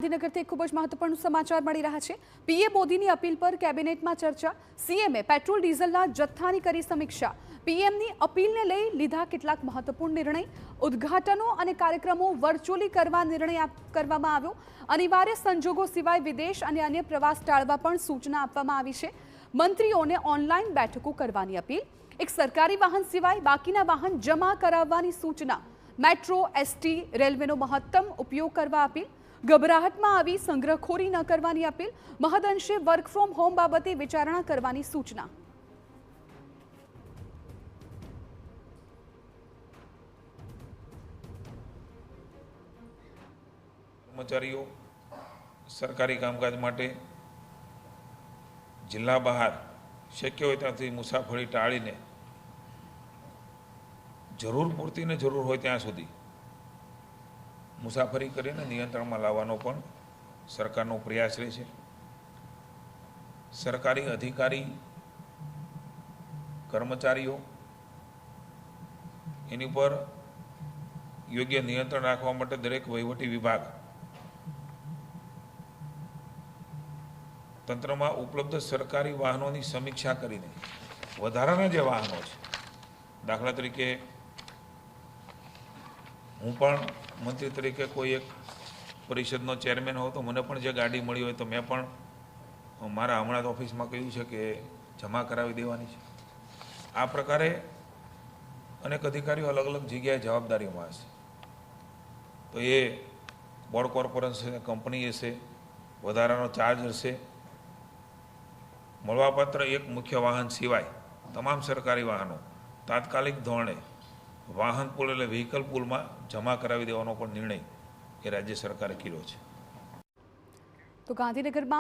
ગાંધીનગરથી ખૂબ જ મહત્વપૂર્ણ સમાચાર મળી રહ્યા છે। પીએમ મોદીની અપીલ પર કેબિનેટમાં ચર્ચા। સીએમએ પેટ્રોલ ડીઝલના જથ્થાની કરી સમીક્ષા। પીએમની અપીલને લઈ લીધા કેટલાક મહત્વપૂર્ણ નિર્ણય। ઉદ્ઘાટનો અને કાર્યક્રમો વર્ચ્યુઅલી કરવા નિર્ણય કરવામાં આવ્યો। અનિવાર્ય સંજોગો સિવાય વિદેશ અને અન્ય પ્રવાસ ટાળવા પણ સૂચના આપવામાં આવી છે। મંત્રીઓને ઓનલાઈન બેઠકો કરવાની અપીલ। એક સરકારી વાહન સિવાય બાકીના વાહન જમા કરાવવાની સૂચના। મેટ્રો, એસટી, રેલવેનો મહત્તમ ઉપયોગ કરવા અપીલ। ગભરાહટમાં આવી સંગ્રહખોરી ન કરવાની અપીલ। મહદઅંશે વર્ક ફ્રોમ હોમ બાબતે વિચારણા કરવાની સૂચના। કર્મચારીઓ સરકારી કામકાજ માટે જિલ્લા બહાર શક્ય હોય ત્યાંથી મુસાફરી ટાળીને જરૂર પૂરતી ને જરૂર હોય ત્યાં સુધી મુસાફરી કરીને નિયંત્રણમાં લાવવાનો પણ સરકારનો પ્રયાસ રહે છે। સરકારી અધિકારી કર્મચારીઓ એની પર યોગ્ય નિયંત્રણ રાખવા માટે દરેક વહીવટી વિભાગ તંત્રમાં ઉપલબ્ધ સરકારી વાહનોની સમીક્ષા કરીને વધારાના જે વાહનો છે, દાખલા તરીકે હું પણ મંત્રી તરીકે કોઈ એક પરિષદનો ચેરમેન હોઉં તો મને પણ જે ગાડી મળી હોય તો મેં પણ મારા હમણાં જ ઓફિસમાં કહ્યું છે કે જમા કરાવી દેવાની છે। આ પ્રકારે અનેક અધિકારીઓ અલગ અલગ જગ્યાએ જવાબદારીમાં હશે, તો એ બોર્ડ કોર્પોરેશન કંપની હશે, વધારાનો ચાર્જ હશે। મળવાપાત્ર એક મુખ્ય વાહન સિવાય તમામ સરકારી વાહનો તાત્કાલિક ધોરણે વાહન પુલ એટલે વ્હીકલ પુલમાં જમા કરાવી દેવાનો પણ નિર્ણય એ રાજ્ય સરકારે કર્યો છે। તો ગાંધીનગરમાં